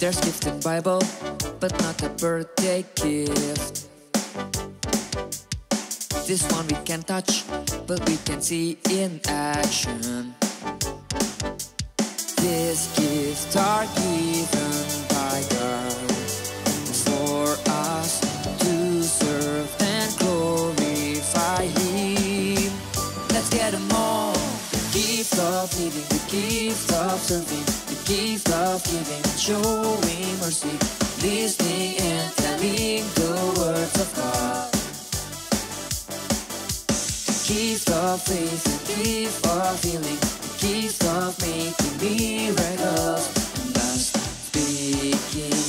There's gift in Bible, but not a birthday gift. This one we can touch, but we can see in action. These gifts are given by God for us to serve and glorify Him. Let's get them all. The gift of living, the gift of serving, the gift of giving and showing mercy, listening and telling the words of God. The gift of faith, the gift of healing, the gift of making miracles, and thus speaking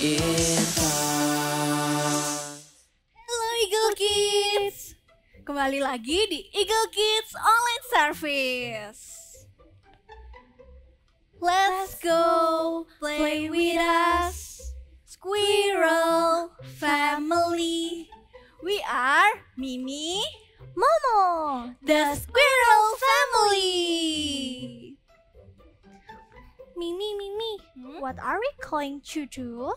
in tongues. Halo Eagle Kids, kembali lagi di Eagle Kids Online Service. Let's go play with us, Squirrel Family. We are Mimi, Momo, the Squirrel Family. Mimi, what are we going to do?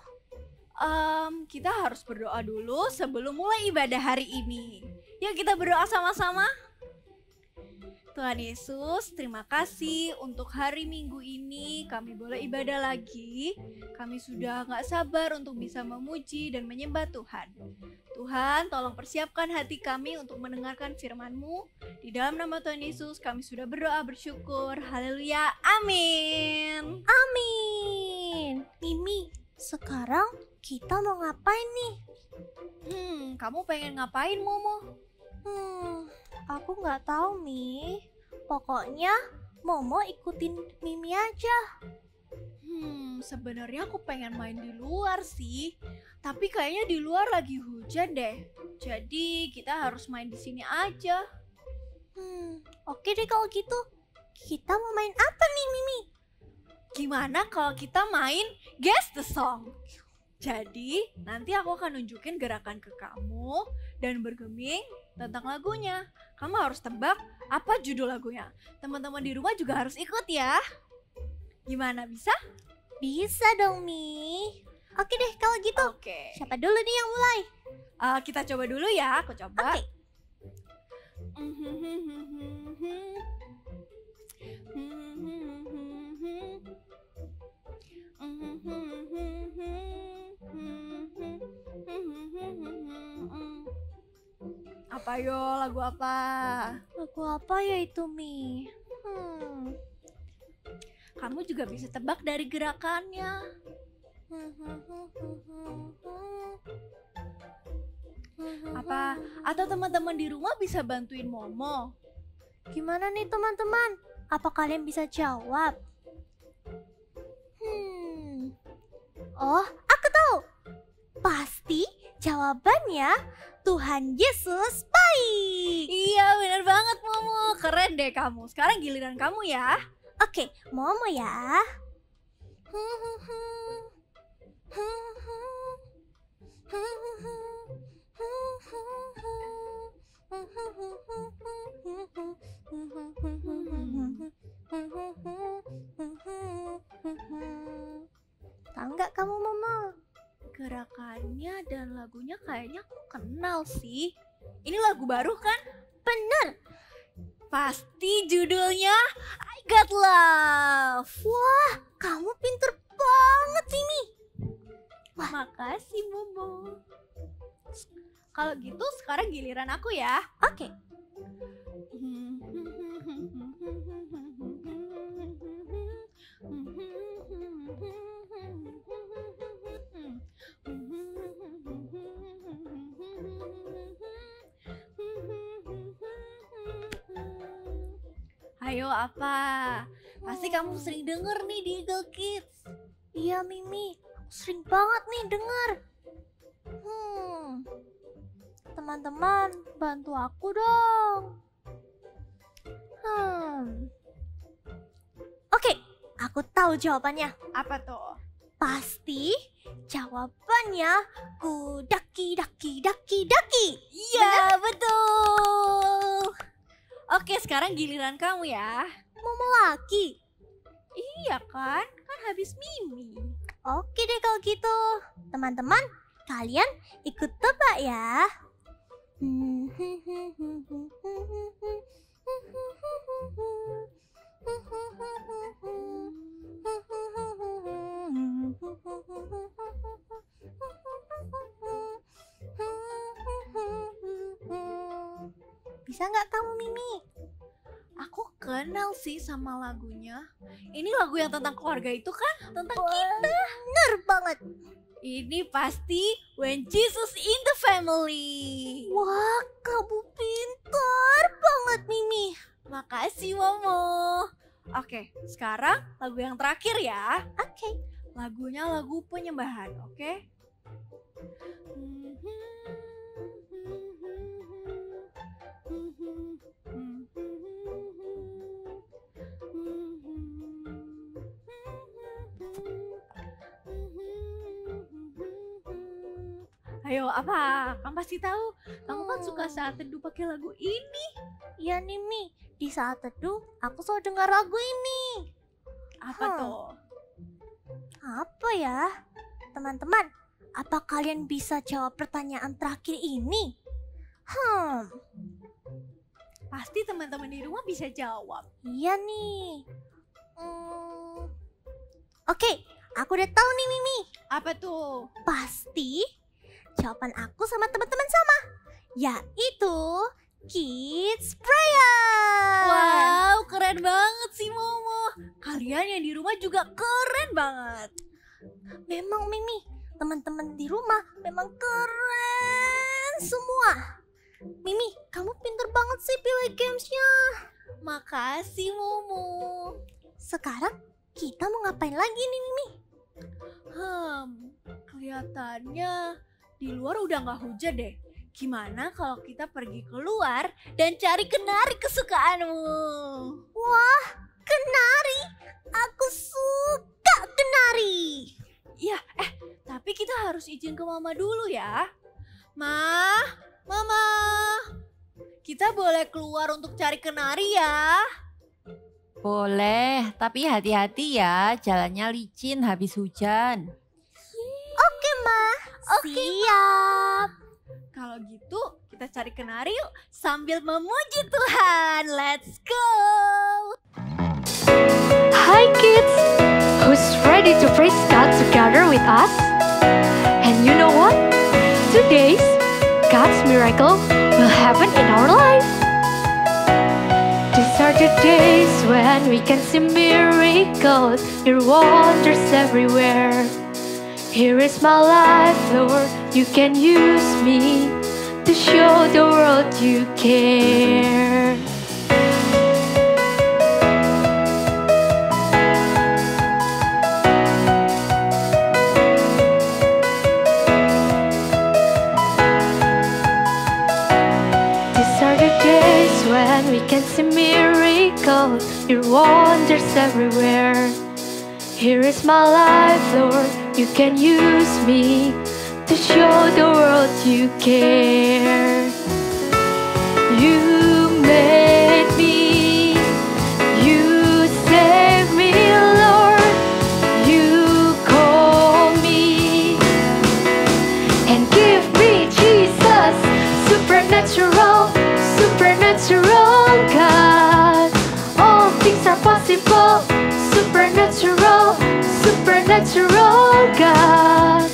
Kita harus berdoa dulu sebelum mulai ibadah hari ini. Yuk kita berdoa sama-sama. Tuhan Yesus, terima kasih untuk hari Minggu ini kami boleh ibadah lagi. Kami sudah gak sabar untuk bisa memuji dan menyembah Tuhan. Tuhan, tolong persiapkan hati kami untuk mendengarkan firman-Mu. Di dalam nama Tuhan Yesus kami sudah berdoa bersyukur. Haleluya, amin. Amin. Mimi, sekarang kita mau ngapain nih? Kamu pengen ngapain, Momo? Aku nggak tahu, Mi. Pokoknya Momo ikutin Mimi aja. Sebenarnya aku pengen main di luar sih. Tapi kayaknya di luar lagi hujan deh. Jadi kita harus main di sini aja. Oke deh kalau gitu. Kita mau main apa nih, Mimi? Gimana kalau kita main Guess the Song? Jadi nanti aku akan nunjukin gerakan ke kamu dan bergeming tentang lagunya. Kamu harus tebak apa judul lagunya. Teman-teman di rumah juga harus ikut ya. Gimana, bisa? Bisa dong, Mi. Oke deh kalau gitu. Oke. Siapa dulu nih yang mulai? Kita coba dulu ya. Aku coba. Oke. Apa yo? Lagu apa? Lagu apa ya itu, Mi? Kamu juga bisa tebak dari gerakannya. Apa? Atau teman-teman di rumah bisa bantuin Momo? Gimana nih teman-teman? Apa kalian bisa jawab? Oh, aku tahu. Pasti jawabannya Tuhan Yesus baik. Iya, benar banget Momo. Keren deh kamu. Sekarang giliran kamu ya. Oke, Momo ya. Tahu nggak kamu, Momo? Gerakannya dan lagunya kayaknya aku kenal sih. Ini lagu baru kan? Bener. Pasti judulnya I Got Love. Wah, kamu pinter banget ini. Wah, makasih Momo. Kalau gitu sekarang giliran aku ya. Oke. Ayo apa? Pasti kamu sering denger nih di Eagle Kids. Iya Mimi, aku sering banget nih denger. Teman-teman, bantu aku dong. Oke, aku tahu jawabannya. Apa tuh? Pasti jawabannya daki daki daki daki. Iya, betul. Oke, sekarang giliran kamu ya. Momo lagi. Iya kan? Kan habis Mimi. Oke deh kalau gitu. Teman-teman, kalian ikut tebak ya. Bisa nggak kamu, Mimi? Aku kenal sih sama lagunya. Ini lagu yang tentang keluarga itu kan? Tentang Bener banget. ini pasti When Jesus in the Family. Wah, kamu pintar banget, Mimi. Makasih Momo. Oke, sekarang lagu yang terakhir ya. Oke. Lagunya lagu penyembahan, oke? Ayo, apa? Kamu pasti tahu. Kamu kan suka saat teduh pakai lagu ini. Iya nih, Mi. Di saat teduh, aku selalu dengar lagu ini. Apa tuh? Apa ya? Teman-teman, apa kalian bisa jawab pertanyaan terakhir ini? Pasti teman-teman di rumah bisa jawab. Iya nih. Oke, aku udah tahu nih, Mimi. Apa tuh? Pasti jawaban aku sama teman-teman sama, yaitu Kids Prayer. Wow, keren banget sih Momo. Kalian yang di rumah juga keren banget. Memang Mimi, teman-teman di rumah memang keren semua. Mimi, kamu pinter banget sih pilih gamesnya. Makasih Momo. Sekarang kita mau ngapain lagi nih, Mimi? Kelihatannya di luar udah nggak hujan deh. Gimana kalau kita pergi keluar dan cari kenari kesukaanmu? Wah, kenari. Aku suka kenari. Ya, tapi kita harus izin ke mama dulu ya. Mama, kita boleh keluar untuk cari kenari ya? Boleh, tapi hati-hati ya, jalannya licin habis hujan. Oke, Ma. Siap. Kalau gitu kita cari kenari yuk sambil memuji Tuhan. Let's go! Hi kids! Who's ready to praise God together with us? And you know what? Today, God's miracle will happen in our life. These are the days when we can see miracles, your wonders everywhere. Here is my life, Lord, you can use me to show the world you care. These are the days when we can see miracles, your wonders everywhere. Here is my life, Lord, you can use me to show the world you care. You made me, you saved me, Lord, you call me and give me Jesus, supernatural, supernatural God. All things are possible, supernatural, supernatural God.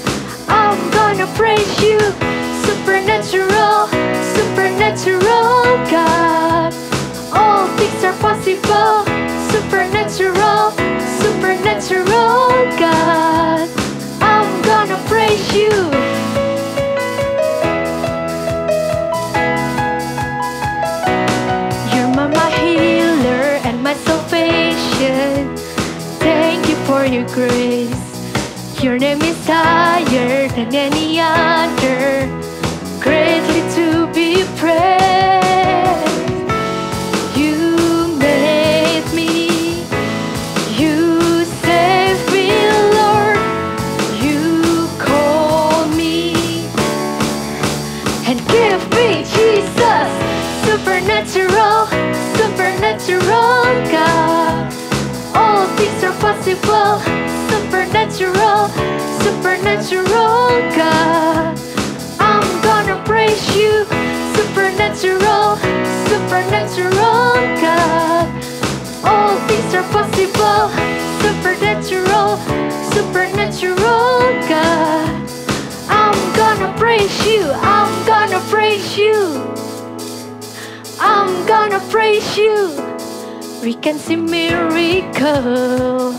I'm gonna praise you, supernatural, supernatural God. All things are possible, supernatural, supernatural God. I'm gonna praise you. You're my healer and my salvation. Thank you for your grace. Your name is higher than any other, greatly to be praised. You made me, you saved me, Lord, you call me and give me Jesus, supernatural, supernatural God. All things are possible, supernatural supernatural, supernatural God. I'm gonna praise you, supernatural, supernatural God. All things are possible, supernatural, supernatural God. I'm gonna praise you, I'm gonna praise you, I'm gonna praise you. We can see miracle.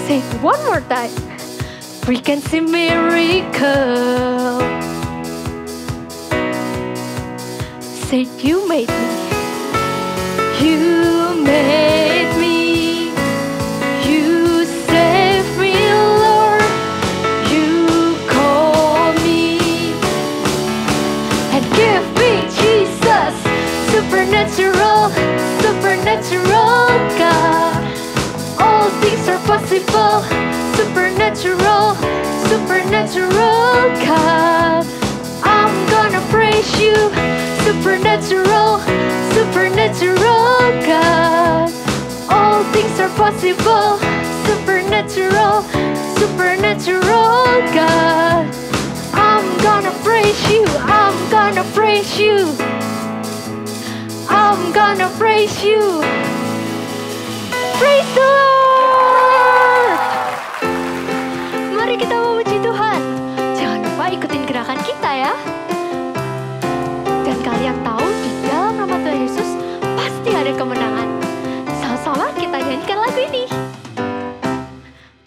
Say it one more time. We can see miracle. Say you made me. You made me. You saved me, Lord. You called me and give me Jesus. Supernatural, supernatural God. All things are possible. Supernatural, supernatural God. I'm gonna praise you. Supernatural, supernatural God. All things are possible. Supernatural, supernatural God. I'm gonna praise you. I'm gonna praise you. I'm gonna praise you. Praise the Lord. Mari kita memuji Tuhan. Jangan lupa ikutin gerakan kita ya. Dan kalian tahu di dalam nama Tuhan Yesus pasti ada kemenangan. Sama-sama kita nyanyikan lagu ini.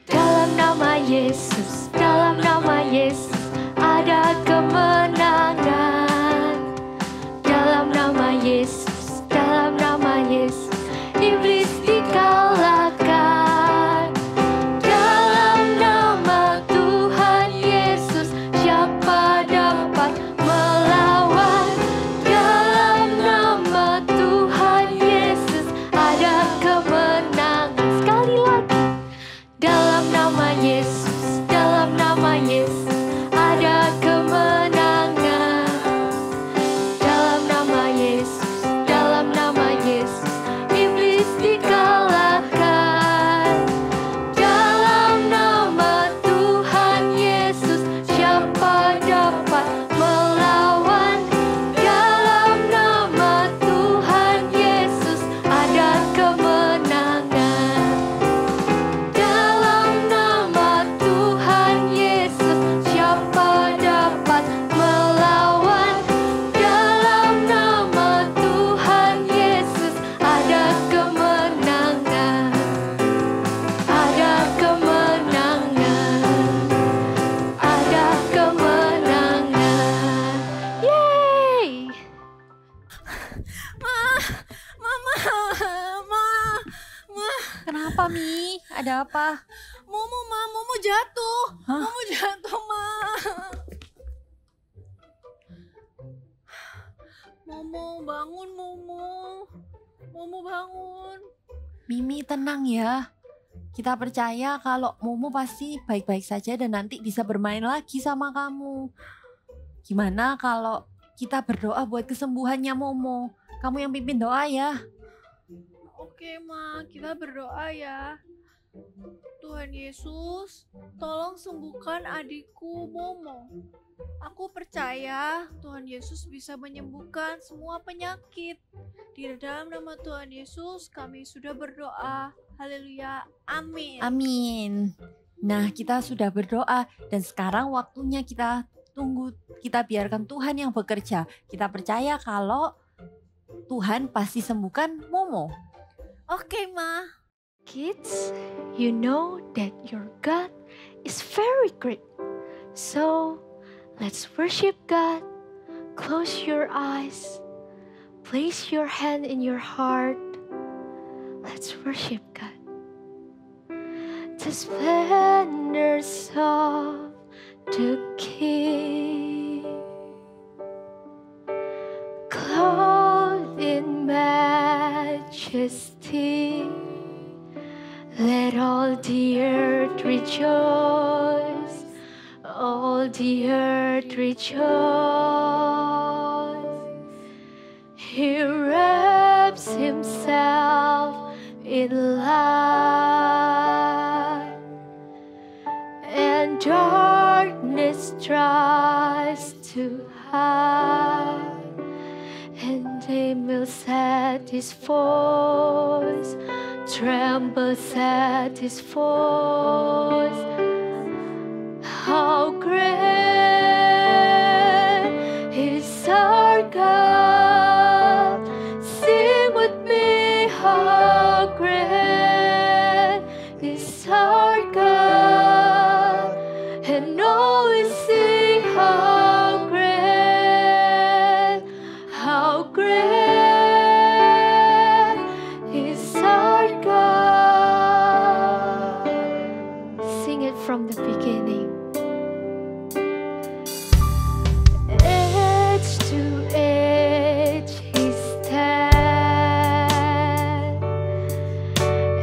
Dalam nama Yesus, dalam nama Yesus ada kemenangan. Dalam nama Yesus, dalam nama Yesus iblis dikalahkan. Dalam nama Tuhan Yesus siapa dapat melawan? Dalam nama Tuhan Yesus ada kemenangan. Sekali lagi. Dalam nama Yesus, dalam nama Yesus ada kemenangan. Dalam nama Yesus, dalam nama Yesus iblis dikalahkan. Dalam nama Tuhan Yesus siapa dapat melawan? Dalam nama Tuhan Yesus ada kemenangan. Dalam nama Tuhan Yesus siapa dapat melawan? Dalam nama Tuhan Yesus ada kemenangan. Ada kemenangan. Ada kemenangan. Yeay! Ma. Kenapa, Mi? Ada apa? Momo jatuh. Hah? Momo jatuh, Ma. Momo bangun, Momo. Momo bangun. Mimi tenang ya. Kita percaya kalau Momo pasti baik-baik saja dan nanti bisa bermain lagi sama kamu. Gimana kalau kita berdoa buat kesembuhannya Momo? Kamu yang pimpin doa ya. Oke, Ma, kita berdoa ya. Tuhan Yesus, tolong sembuhkan adikku Momo. Aku percaya Tuhan Yesus bisa menyembuhkan semua penyakit. Di dalam nama Tuhan Yesus kami sudah berdoa. Haleluya. Amin. Amin. Nah, kita sudah berdoa dan sekarang waktunya kita tunggu. Kita biarkan Tuhan yang bekerja. Kita percaya kalau Tuhan pasti sembuhkan Momo. Oke, Ma. Kids, you know that your God is very great. So, let's worship God. Close your eyes. Place your hand in your heart. Let's worship God. The splendors of the King, clothed in majesty. Let all the earth rejoice, all the earth rejoice. He wraps himself in light. and trembles at his voice, trembles at his voice. How great is our God? Sing with me, how great is our God, and always sing how great is our God. Sing it from the beginning. Edge to edge he stands,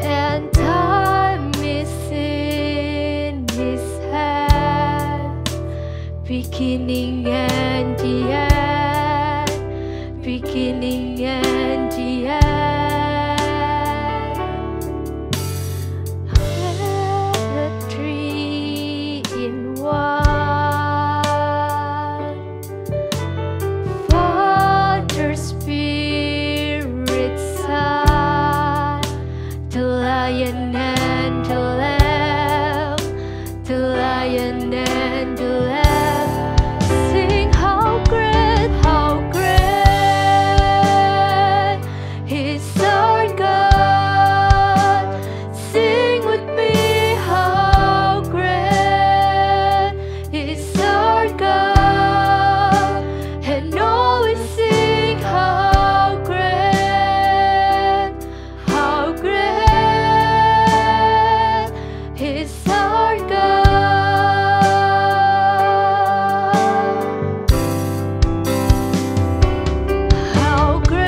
and time is in his hand. Beginning and the end, beginning and the end. The three in one, Father, Spirit, Son, the Lion and the Lamb, the Lion and the Lamb. Sing how great is our God. Sing with me, how great is our God, and always sing how great is our God. How great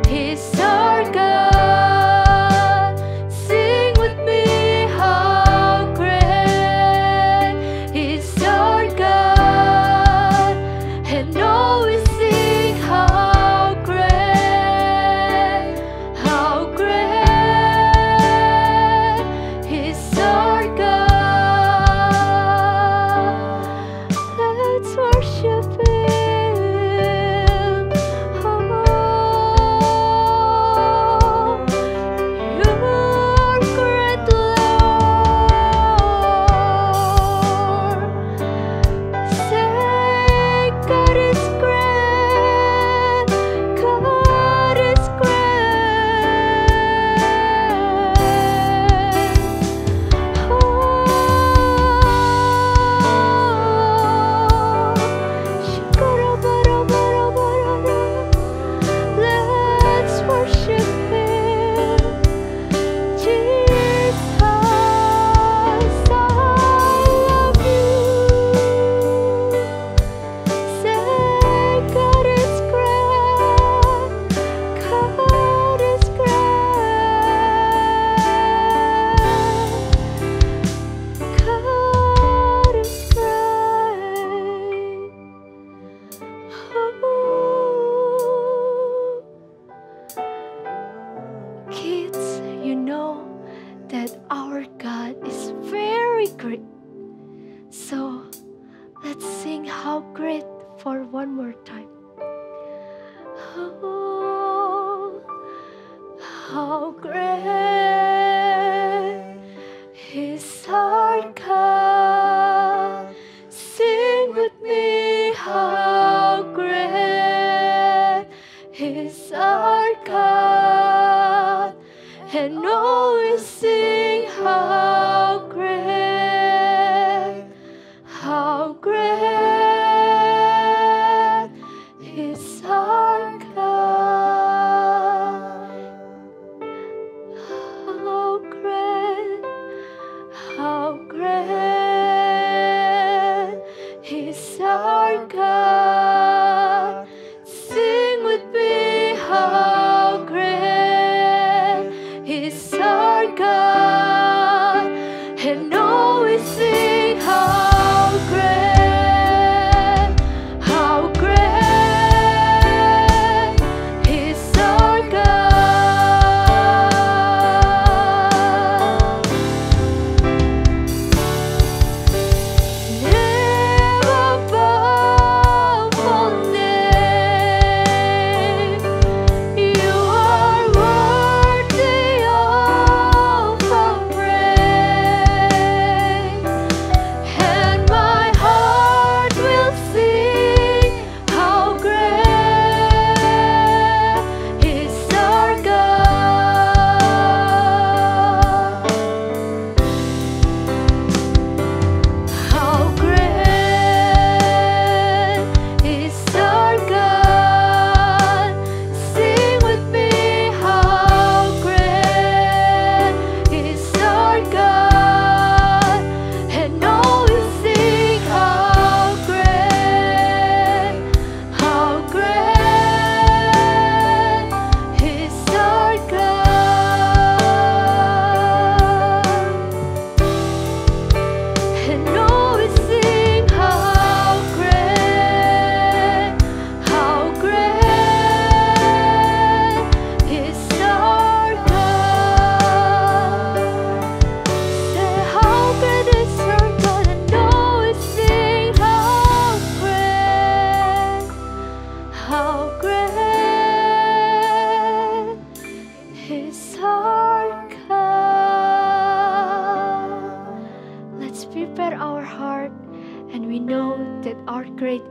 is our God. Sing with me, how great is our God, and always sing how great is our God. Let's worship Him. Oh, you are great, Lord. Say, God is great. God is Let's worship Him. Jesus, I love you. Say, God is great. God is great. God is great. Kids, you know that our God is very great. So let's sing how great for one more time. Oh, how great is our God. Sing with me, how great is our God, and always sing how great is our God. How great is our God. Sing with me, how great is our God, and always sing how great is our God. Never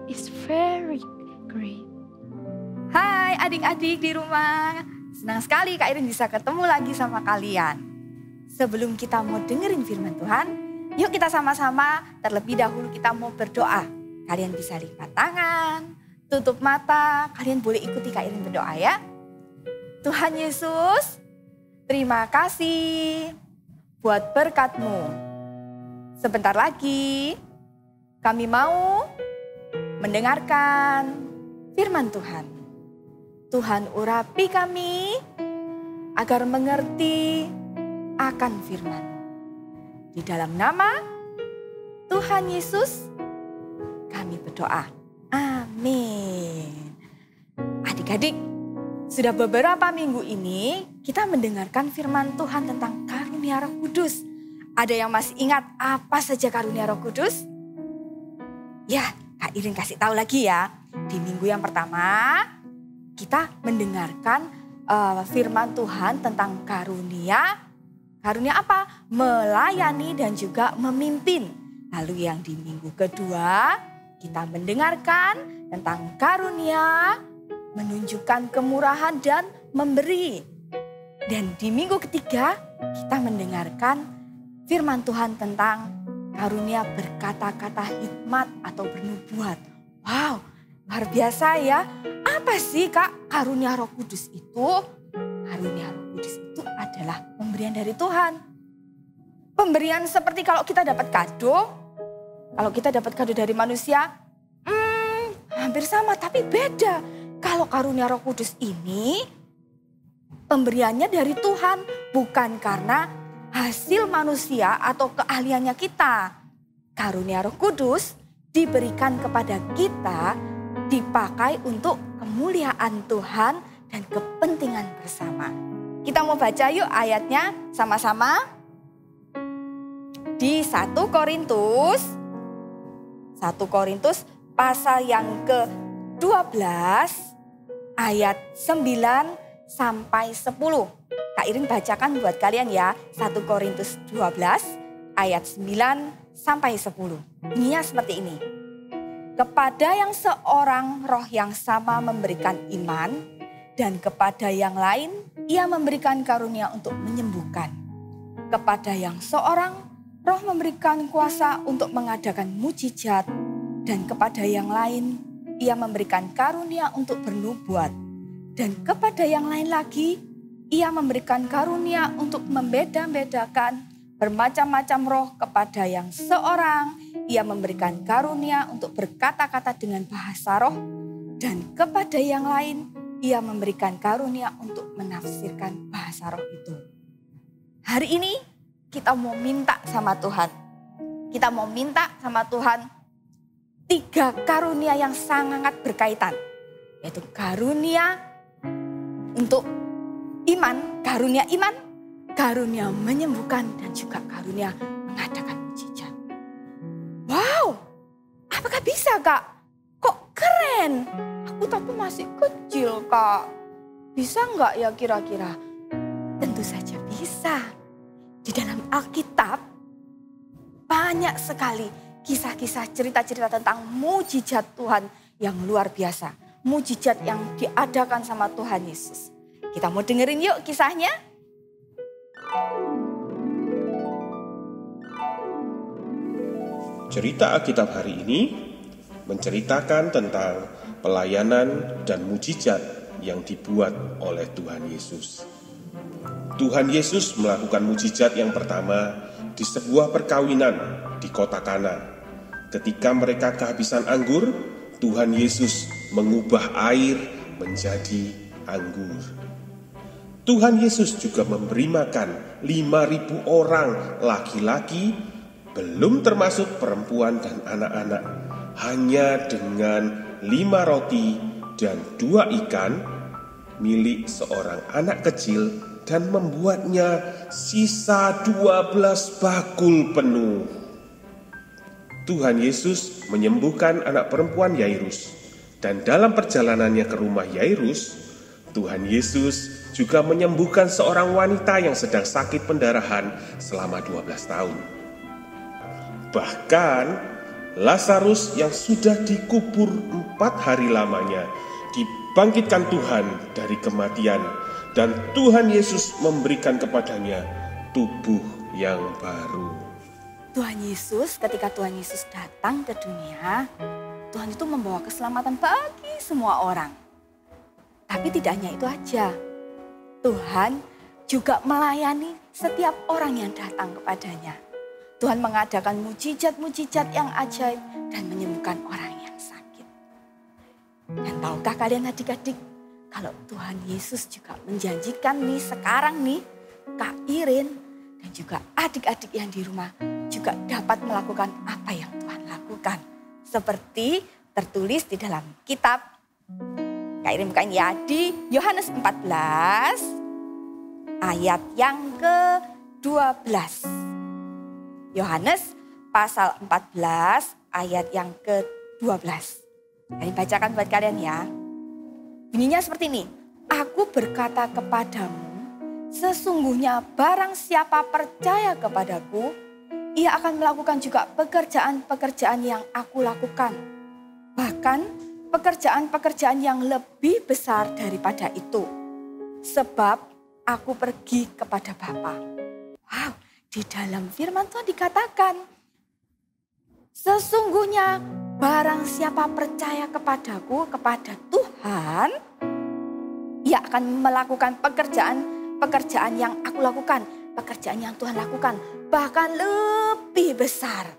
is very great. Hai adik-adik di rumah, senang sekali Kak Irin bisa ketemu lagi sama kalian. Sebelum kita mau dengerin firman Tuhan, yuk kita sama-sama terlebih dahulu kita mau berdoa. Kalian bisa lipat tangan, tutup mata, kalian boleh ikuti Kak Irin berdoa ya. Tuhan Yesus, terima kasih buat berkat-Mu. Sebentar lagi kami mau mendengarkan firman Tuhan. Tuhan urapi kami agar mengerti akan firman. Di dalam nama Tuhan Yesus kami berdoa. Amin. Adik-adik, sudah beberapa minggu ini kita mendengarkan firman Tuhan tentang karunia Roh Kudus. Ada yang masih ingat apa saja karunia Roh Kudus? Ya, Kak Irin kasih tahu lagi ya. Di minggu yang pertama kita mendengarkan firman Tuhan tentang karunia. Karunia apa? Melayani dan juga memimpin. Lalu yang di minggu kedua kita mendengarkan tentang karunia menunjukkan kemurahan dan memberi. Dan di minggu ketiga kita mendengarkan firman Tuhan tentang karunia berkata-kata hikmat atau bernubuat. Wow, luar biasa ya. Apa sih Kak karunia Roh Kudus itu? Karunia Roh Kudus itu adalah pemberian dari Tuhan. Pemberian seperti kalau kita dapat kado. Kalau kita dapat kado dari manusia, hampir sama tapi beda. Kalau karunia Roh Kudus ini pemberiannya dari Tuhan, bukan karena hasil manusia atau keahliannya kita. Karunia Roh Kudus diberikan kepada kita, dipakai untuk kemuliaan Tuhan dan kepentingan bersama. Kita mau baca yuk ayatnya sama-sama. Di 1 Korintus pasal yang ke-12 ayat 9 sampai 10. Kak Irin bacakan buat kalian ya. 1 Korintus 12 ayat 9 sampai 10. Bunyinya seperti ini. Kepada yang seorang roh yang sama memberikan iman, dan kepada yang lain ia memberikan karunia untuk menyembuhkan. Kepada yang seorang roh memberikan kuasa untuk mengadakan mujizat, dan kepada yang lain ia memberikan karunia untuk bernubuat. Dan kepada yang lain lagi ia memberikan karunia untuk membeda-bedakan bermacam-macam roh. Kepada yang seorang ia memberikan karunia untuk berkata-kata dengan bahasa roh. Dan kepada yang lain ia memberikan karunia untuk menafsirkan bahasa roh itu. Hari ini kita mau minta sama Tuhan. Kita mau minta sama Tuhan 3 karunia yang sangat berkaitan. Yaitu karunia untuk iman, karunia menyembuhkan, dan juga karunia mengadakan mujizat. Wow, apakah bisa Kak? Kok keren? Aku tapi masih kecil Kak. Bisa nggak ya kira-kira? Tentu saja bisa. Di dalam Alkitab banyak sekali kisah-kisah, cerita-cerita tentang mujizat Tuhan yang luar biasa. Mujizat yang diadakan sama Tuhan Yesus. Kita mau dengerin yuk kisahnya. Cerita Alkitab hari ini menceritakan tentang pelayanan dan mujizat yang dibuat oleh Tuhan Yesus. Tuhan Yesus melakukan mujizat yang pertama di sebuah perkawinan di kota Kana. Ketika mereka kehabisan anggur, Tuhan Yesus mengubah air menjadi anggur. Tuhan Yesus juga memberi makan 5.000 orang laki-laki, belum termasuk perempuan dan anak-anak, hanya dengan 5 roti dan 2 ikan milik seorang anak kecil, dan membuatnya sisa 12 bakul penuh. Tuhan Yesus menyembuhkan anak perempuan Yairus, dan dalam perjalanannya ke rumah Yairus, Tuhan Yesus juga menyembuhkan seorang wanita yang sedang sakit pendarahan selama 12 tahun. Bahkan Lazarus yang sudah dikubur 4 hari lamanya dibangkitkan Tuhan dari kematian, dan Tuhan Yesus memberikan kepadanya tubuh yang baru. Tuhan Yesus, ketika Tuhan Yesus datang ke dunia, Tuhan itu membawa keselamatan bagi semua orang. Tapi tidak hanya itu aja. Tuhan juga melayani setiap orang yang datang kepadanya. Tuhan mengadakan mujizat-mujizat yang ajaib dan menyembuhkan orang yang sakit. Dan tahukah kalian adik-adik, kalau Tuhan Yesus juga menjanjikan nih sekarang nih, Kak Irin dan juga adik-adik yang di rumah juga dapat melakukan apa yang Tuhan lakukan. Seperti tertulis di dalam kitab. Kak Irin bukain ya, di Yohanes 14 ayat yang ke-12. Yohanes pasal 14 ayat yang ke-12. Kami bacakan buat kalian ya. Bunyinya seperti ini. Aku berkata kepadamu, sesungguhnya barang siapa percaya kepadaku, ia akan melakukan juga pekerjaan-pekerjaan yang aku lakukan. Bahkan pekerjaan-pekerjaan yang lebih besar daripada itu. Sebab aku pergi kepada Bapa. Wow, di dalam firman Tuhan dikatakan, sesungguhnya barang siapa percaya kepadaku, kepada Tuhan, ia akan melakukan pekerjaan yang aku lakukan. Pekerjaan yang Tuhan lakukan, bahkan lebih besar.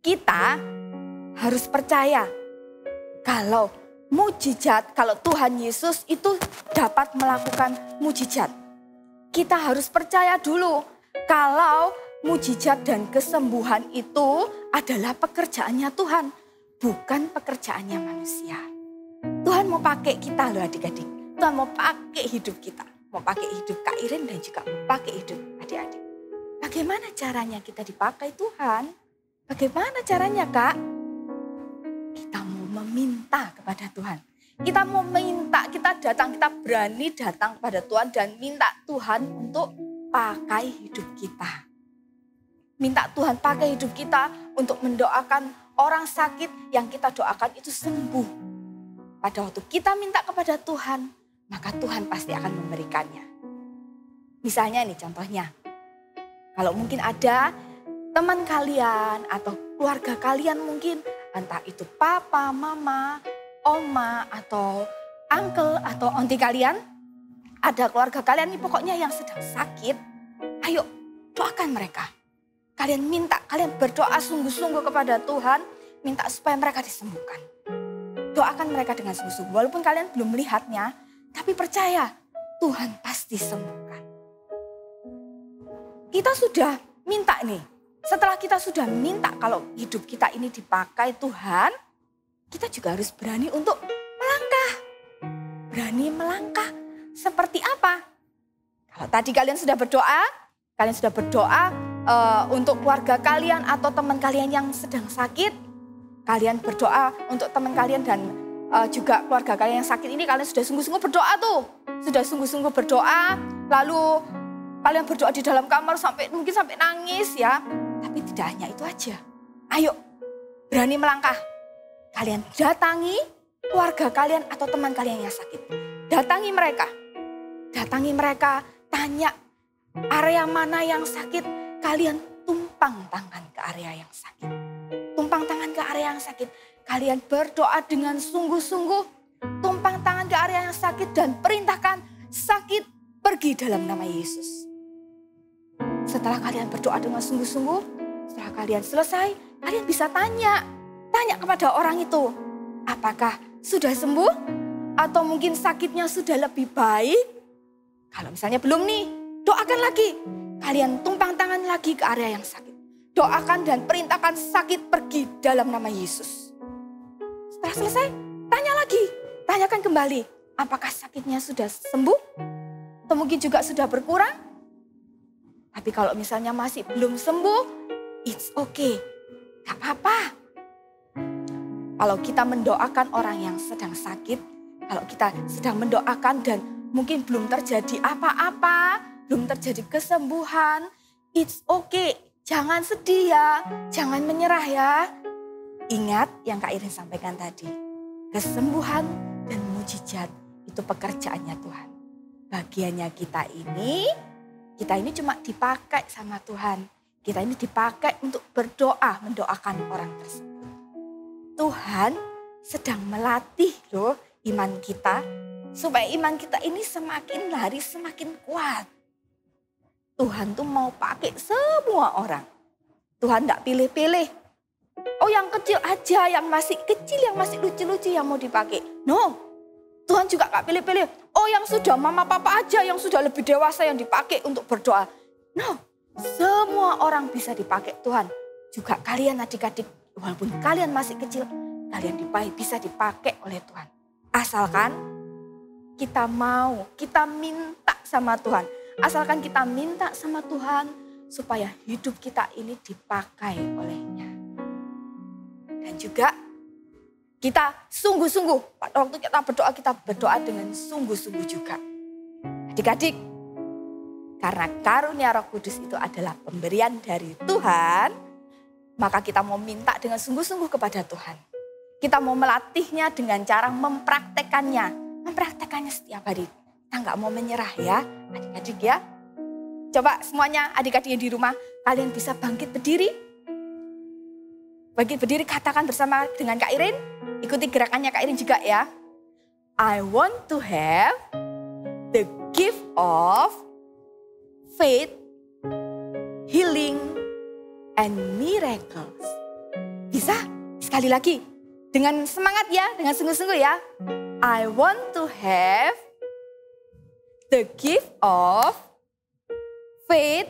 Kita harus percaya kalau mujizat, kalau Tuhan Yesus itu dapat melakukan mujizat. Kita harus percaya dulu kalau mujizat dan kesembuhan itu adalah pekerjaannya Tuhan, bukan pekerjaannya manusia. Tuhan mau pakai kita loh adik-adik. Tuhan mau pakai hidup kita. Mau pakai hidup Kak Irin dan juga mau pakai hidup adik-adik. Bagaimana caranya kita dipakai Tuhan? Bagaimana caranya Kak? Kita mau meminta kepada Tuhan. Kita mau minta, kita datang, kita berani datang kepada Tuhan dan minta Tuhan untuk pakai hidup kita. Minta Tuhan pakai hidup kita untuk mendoakan orang sakit yang kita doakan itu sembuh. Pada waktu kita minta kepada Tuhan, maka Tuhan pasti akan memberikannya. Misalnya nih contohnya, kalau mungkin ada teman kalian atau keluarga kalian mungkin, entah itu papa, mama, oma, atau uncle, atau onti kalian, ada keluarga kalian nih pokoknya yang sedang sakit, ayo doakan mereka. Kalian minta, kalian berdoa sungguh-sungguh kepada Tuhan, minta supaya mereka disembuhkan. Doakan mereka dengan sungguh-sungguh, walaupun kalian belum melihatnya, tapi percaya, Tuhan pasti sembuhkan. Kita sudah minta nih. Setelah kita sudah minta kalau hidup kita ini dipakai Tuhan, kita juga harus berani untuk melangkah. Berani melangkah. Seperti apa? Kalau tadi kalian sudah berdoa untuk keluarga kalian atau teman kalian yang sedang sakit. Kalian berdoa untuk teman kalian dan juga keluarga kalian yang sakit ini, kalian sudah sungguh-sungguh berdoa tuh. Sudah sungguh-sungguh berdoa, lalu kalian berdoa di dalam kamar mungkin sampai nangis ya. Tapi tidak hanya itu aja. Ayo, berani melangkah. Kalian datangi keluarga kalian atau teman kalian yang sakit. Datangi mereka, tanya area mana yang sakit, kalian tumpang tangan ke area yang sakit. Tumpang tangan ke area yang sakit. Kalian berdoa dengan sungguh-sungguh, tumpang tangan ke area yang sakit dan perintahkan sakit pergi dalam nama Yesus. Setelah kalian berdoa dengan sungguh-sungguh, setelah kalian selesai, kalian bisa tanya kepada orang itu, apakah sudah sembuh atau mungkin sakitnya sudah lebih baik? Kalau misalnya belum nih, doakan lagi. Kalian tumpang tangan lagi ke area yang sakit. Doakan dan perintahkan sakit pergi dalam nama Yesus. Setelah selesai, tanyakan kembali, apakah sakitnya sudah sembuh? Atau mungkin juga sudah berkurang? Tapi kalau misalnya masih belum sembuh, it's okay, gak apa-apa. Kalau kita mendoakan orang yang sedang sakit, kalau kita sedang mendoakan dan mungkin belum terjadi apa-apa, belum terjadi kesembuhan, it's okay. Jangan sedih ya, jangan menyerah ya. Ingat yang Kak Irin sampaikan tadi. Kesembuhan dan mujizat itu pekerjaannya Tuhan. Bagiannya kita ini cuma dipakai sama Tuhan. Kita ini dipakai untuk berdoa, mendoakan orang tersebut. Tuhan sedang melatih loh iman kita, supaya iman kita ini semakin hari semakin kuat. Tuhan tuh mau pakai semua orang. Tuhan gak pilih-pilih. Oh yang kecil aja, yang masih kecil, yang masih lucu-lucu yang mau dipakai. No, Tuhan juga gak pilih-pilih. Oh yang sudah mama papa aja, yang sudah lebih dewasa yang dipakai untuk berdoa. No, semua orang bisa dipakai Tuhan. Juga kalian adik-adik, walaupun kalian masih kecil, kalian bisa dipakai oleh Tuhan. Asalkan kita mau, kita minta sama Tuhan. Asalkan kita minta sama Tuhan supaya hidup kita ini dipakai olehnya. Dan juga kita sungguh-sungguh, pada waktu kita berdoa dengan sungguh-sungguh juga. Adik-adik, karena karunia Roh Kudus itu adalah pemberian dari Tuhan, maka kita mau minta dengan sungguh-sungguh kepada Tuhan. Kita mau melatihnya dengan cara mempraktekannya setiap hari. Kita nggak mau menyerah ya, adik-adik ya. Coba semuanya adik-adik yang di rumah, kalian bisa bangkit berdiri. Bangkit berdiri, katakan bersama dengan Kak Irin. Ikuti gerakannya Kak Irin juga ya. I want to have the gift of faith, healing, and miracles. Bisa? Sekali lagi. Dengan semangat ya, dengan sungguh-sungguh ya. I want to have the gift of faith,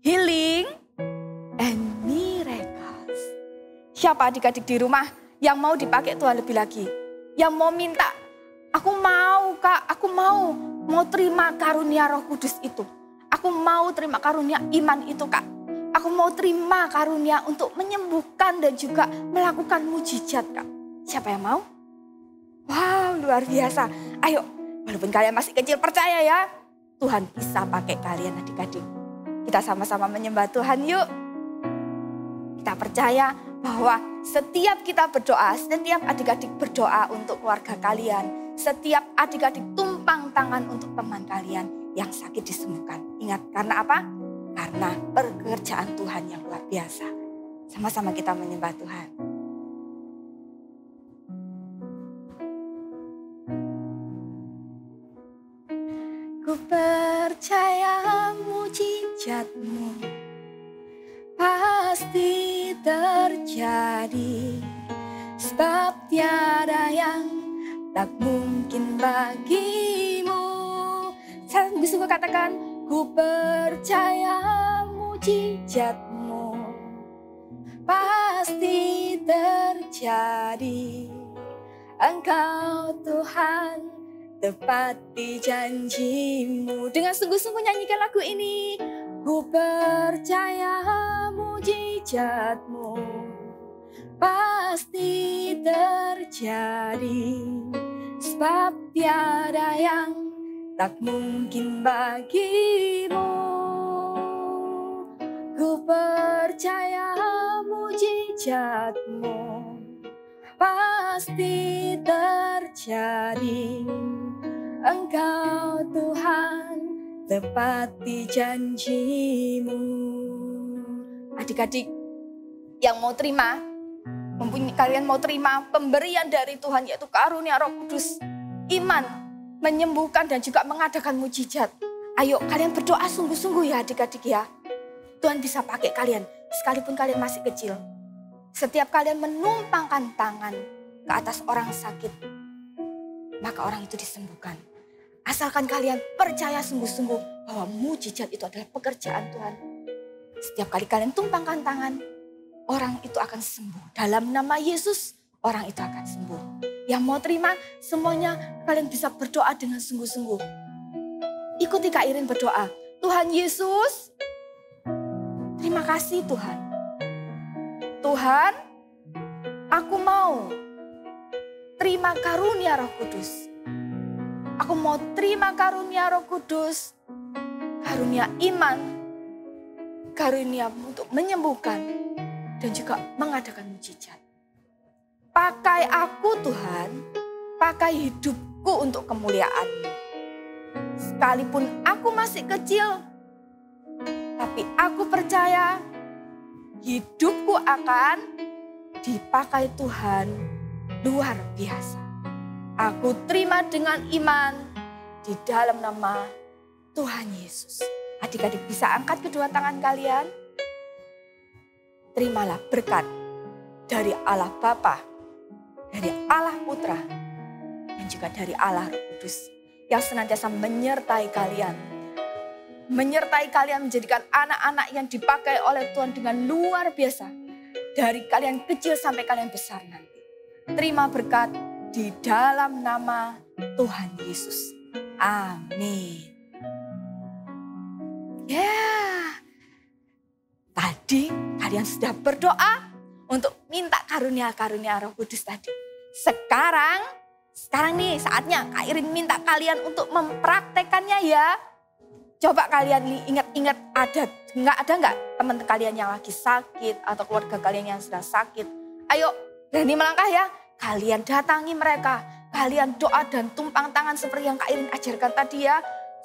healing, and miracles. Siapa adik-adik di rumah yang mau dipakai Tuhan lebih lagi? Yang mau minta, aku mau Kak, aku mau terima karunia Roh Kudus itu. Aku mau terima karunia iman itu Kak. Aku mau terima karunia untuk menyembuhkan dan juga melakukan mujizat Kak. Siapa yang mau? Wow, luar biasa. Ayo, walaupun kalian masih kecil, percaya ya. Tuhan bisa pakai kalian adik-adik. Kita sama-sama menyembah Tuhan yuk. Kita percaya bahwa setiap kita berdoa, setiap adik-adik berdoa untuk keluarga kalian, setiap adik-adik tumpang tangan untuk teman kalian yang sakit disembuhkan. Ingat, karena apa? Karena pekerjaan Tuhan yang luar biasa. Sama-sama kita menyembah Tuhan. Ku percaya mujizat-Mu pasti terjadi, sebab tiada yang tak mungkin bagimu. Sungguh-sungguh katakan, ku percaya mujizat-Mu pasti terjadi. Engkau Tuhan tepati janji-Mu. Dengan sungguh-sungguh nyanyikan lagu ini. Ku percaya mujizat-Mu pasti terjadi, sebab tiada yang tak mungkin bagimu. Ku percaya mujizat-Mu pasti terjadi. Engkau Tuhan tepati janji-Mu. Adik-adik yang mau terima, kalian mau terima pemberian dari Tuhan, yaitu karunia Roh Kudus, iman, menyembuhkan dan juga mengadakan mujizat. Ayo kalian berdoa sungguh-sungguh ya adik-adik ya. Tuhan bisa pakai kalian sekalipun kalian masih kecil. Setiap kalian menumpangkan tangan ke atas orang sakit, maka orang itu disembuhkan. Asalkan kalian percaya sungguh-sungguh bahwa mujizat itu adalah pekerjaan Tuhan. Setiap kali kalian tumpangkan tangan, orang itu akan sembuh. Dalam nama Yesus, orang itu akan sembuh. Yang mau terima, semuanya kalian bisa berdoa dengan sungguh-sungguh. Ikuti Kak Irin berdoa. Tuhan Yesus, terima kasih Tuhan. Tuhan, aku mau terima karunia Roh Kudus. Aku mau terima karunia Roh Kudus, karunia iman, karunia-Mu untuk menyembuhkan dan juga mengadakan mujizat. Pakai aku Tuhan, pakai hidupku untuk kemuliaan-Mu. Sekalipun aku masih kecil, tapi aku percaya hidupku akan dipakai Tuhan luar biasa. Aku terima dengan iman di dalam nama Tuhan Yesus. Adik-adik bisa angkat kedua tangan kalian. Terimalah berkat dari Allah Bapa, dari Allah Putra, dan juga dari Allah Roh Kudus yang senantiasa menyertai kalian. Menyertai kalian menjadikan anak-anak yang dipakai oleh Tuhan dengan luar biasa. Dari kalian kecil sampai kalian besar nanti. Terima berkat di dalam nama Tuhan Yesus. Amin. Ya, tadi kalian sudah berdoa untuk minta karunia-karunia Roh Kudus tadi. Sekarang nih saatnya Kak Irin minta kalian untuk mempraktekannya ya. Coba kalian ingat-ingat nggak ada teman kalian yang lagi sakit atau keluarga kalian yang sedang sakit. Ayo berani melangkah ya. Kalian datangi mereka. Kalian doa dan tumpang tangan seperti yang Kak Irin ajarkan tadi ya.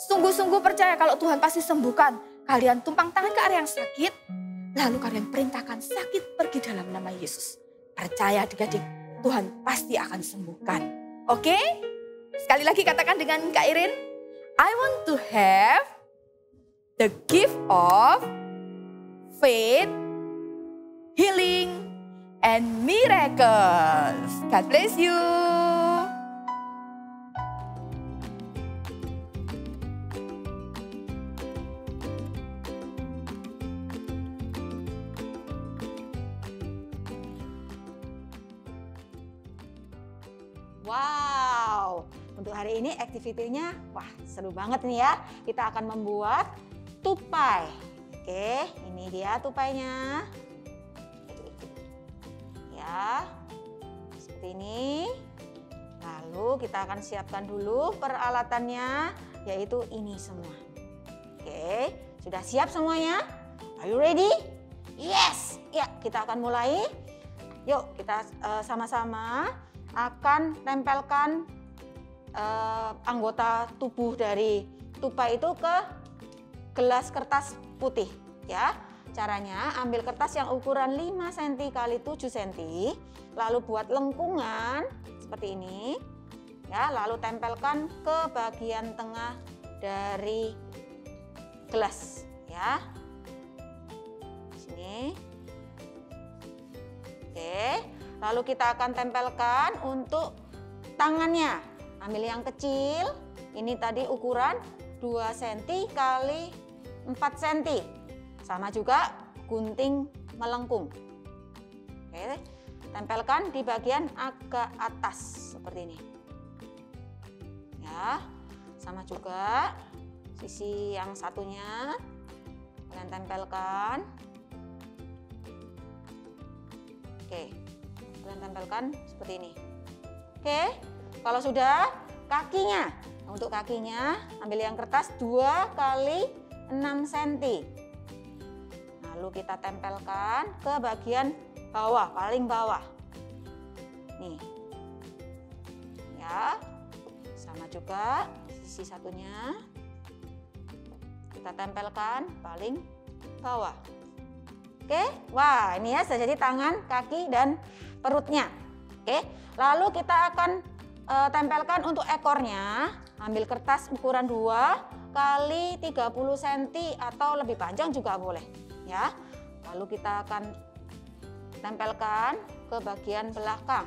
Sungguh-sungguh percaya kalau Tuhan pasti sembuhkan. Kalian tumpang tangan ke area yang sakit. Lalu kalian perintahkan sakit pergi dalam nama Yesus. Percaya adik-adik, Tuhan pasti akan sembuhkan. Oke? Sekali lagi katakan dengan Kak Irin. I want to have the gift of faith, healing, and miracles. God bless you. Wow, untuk hari ini aktivitinya wah seru banget nih ya. Kita akan membuat tupai. Oke, ini dia tupainya. Ya, seperti ini. Lalu kita akan siapkan dulu peralatannya, yaitu ini semua. Oke, sudah siap semuanya? Are you ready? Yes! Ya, kita akan mulai. Yuk, kita sama-sama akan tempelkan anggota tubuh dari tupai itu ke gelas kertas putih ya. Caranya ambil kertas yang ukuran 5 cm x 7 cm, lalu buat lengkungan seperti ini ya, lalu tempelkan ke bagian tengah dari gelas ya. Sini. Oke, lalu kita akan tempelkan untuk tangannya. Ambil yang kecil, ini tadi ukuran 2 cm x 4 cm. Sama juga gunting melengkung. Oke, tempelkan di bagian agak atas seperti ini. Ya, sama juga sisi yang satunya kalian tempelkan. Oke, kalian tempelkan seperti ini. Oke, kalau sudah kakinya, untuk kakinya ambil yang kertas 2 x 6 cm. Lalu kita tempelkan ke bagian bawah, paling bawah. Nih. Ya. Sama juga sisi satunya. Kita tempelkan paling bawah. Oke. Wah, ini ya sudah jadi tangan, kaki dan perutnya. Oke. Lalu kita akan tempelkan untuk ekornya. Ambil kertas ukuran 2 x 30 cm atau lebih panjang juga boleh. Ya, lalu kita akan tempelkan ke bagian belakang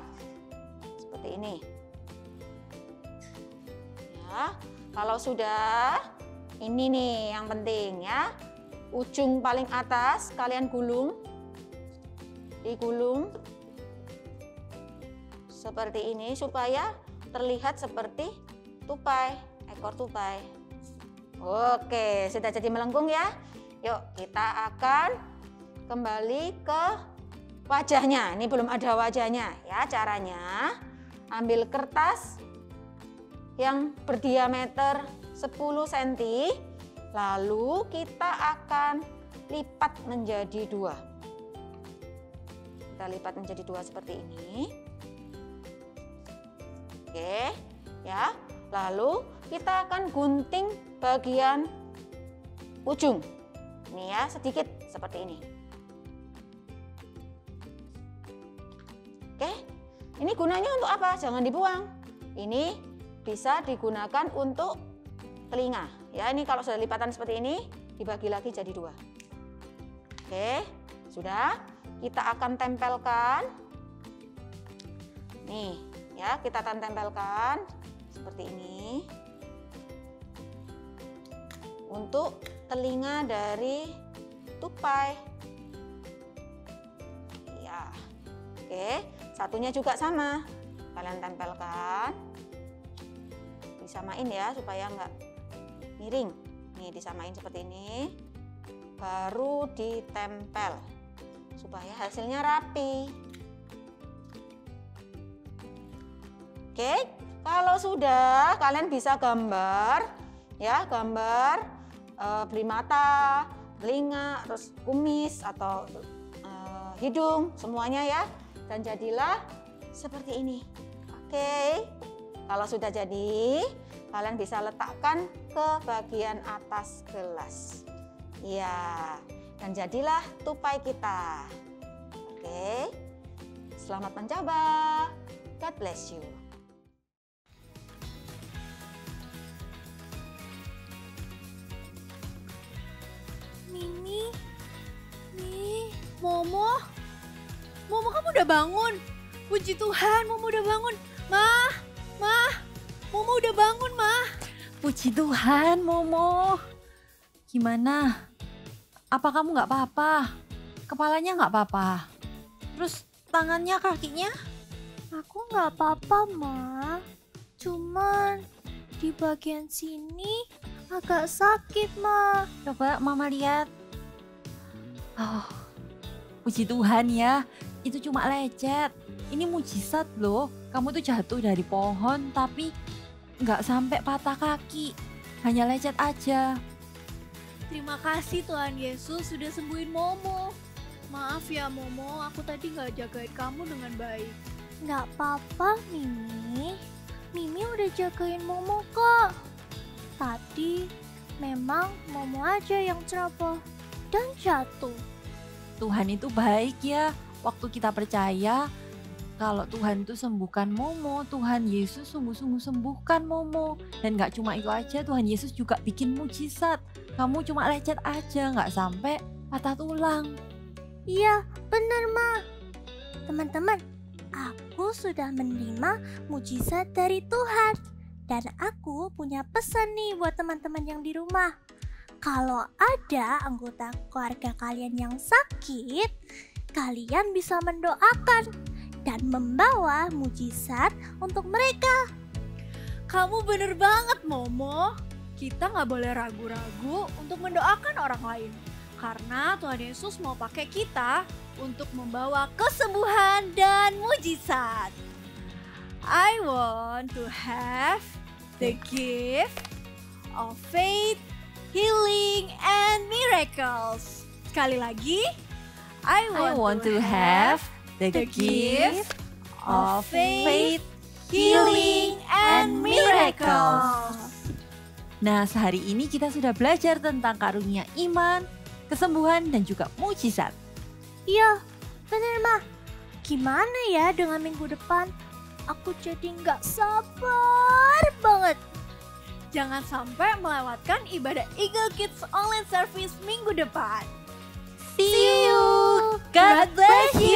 seperti ini. Ya, kalau sudah ini nih yang penting ya, ujung paling atas kalian gulung, digulung seperti ini supaya terlihat seperti tupai, ekor tupai. Oke, sudah jadi melengkung ya. Yuk kita akan kembali ke wajahnya. Ini belum ada wajahnya ya. Caranya ambil kertas yang berdiameter 10 cm. Lalu kita akan lipat menjadi 2. Kita lipat menjadi 2 seperti ini. Oke, ya. Lalu kita akan gunting bagian ujung. Ini ya, sedikit seperti ini. Oke, ini gunanya untuk apa? Jangan dibuang. Ini bisa digunakan untuk telinga. Ya, ini kalau sudah lipatan seperti ini, dibagi lagi jadi 2. Oke, sudah. Kita akan tempelkan. Nih, ya, kita akan tempelkan seperti ini. Untuk telinga dari tupai. Ya. Oke, satunya juga sama. Kalian tempelkan. Disamain ya supaya nggak miring. Nih, disamain seperti ini. Baru ditempel supaya hasilnya rapi. Oke, kalau sudah kalian bisa gambar ya, gambar beri mata, telinga, terus kumis atau hidung, semuanya ya. Dan jadilah seperti ini. Oke, kalau sudah jadi, kalian bisa letakkan ke bagian atas gelas. Ya, dan jadilah tupai kita. Oke, selamat mencoba. God bless you. Mimi, Momo, kamu udah bangun. Puji Tuhan, Momo udah bangun. Mah, Momo udah bangun, Mah. Puji Tuhan, Momo. Gimana? Apa kamu nggak apa-apa? Kepalanya nggak apa-apa? Terus tangannya, kakinya? Aku nggak apa-apa, Ma. Cuman di bagian sini agak sakit, Ma. Coba Mama lihat. Oh, puji Tuhan ya. Itu cuma lecet. Ini mujizat loh. Kamu tuh jatuh dari pohon tapi nggak sampai patah kaki. Hanya lecet aja. Terima kasih Tuhan Yesus sudah sembuhin Momo. Maaf ya Momo, aku tadi nggak jagain kamu dengan baik. Nggak apa-apa, Mimi. Mimi udah jagain Momo kok. Tadi memang Momo aja yang ceroboh dan jatuh. Tuhan itu baik ya. Waktu kita percaya kalau Tuhan itu sembuhkan Momo, Tuhan Yesus sungguh-sungguh sembuhkan Momo. Dan gak cuma itu aja, Tuhan Yesus juga bikin mujizat. Kamu cuma lecet aja, gak sampai patah tulang. Iya, bener Ma. Teman-teman, aku sudah menerima mujizat dari Tuhan. Dan aku punya pesan nih buat teman-teman yang di rumah. Kalau ada anggota keluarga kalian yang sakit, kalian bisa mendoakan dan membawa mujizat untuk mereka. Kamu bener banget Momo. Kita nggak boleh ragu-ragu untuk mendoakan orang lain. Karena Tuhan Yesus mau pakai kita untuk membawa kesembuhan dan mujizat. I want to have the gift of faith, healing, and miracles. Sekali lagi, I want to have the gift of faith, healing, and miracles. Nah, sehari ini kita sudah belajar tentang karunia iman, kesembuhan, dan juga mujizat. Iya, bener Ma. Gimana ya dengan minggu depan? Aku jadi nggak sabar banget. Jangan sampai melewatkan ibadah Eagle Kids Online Service minggu depan. See you. God bless you.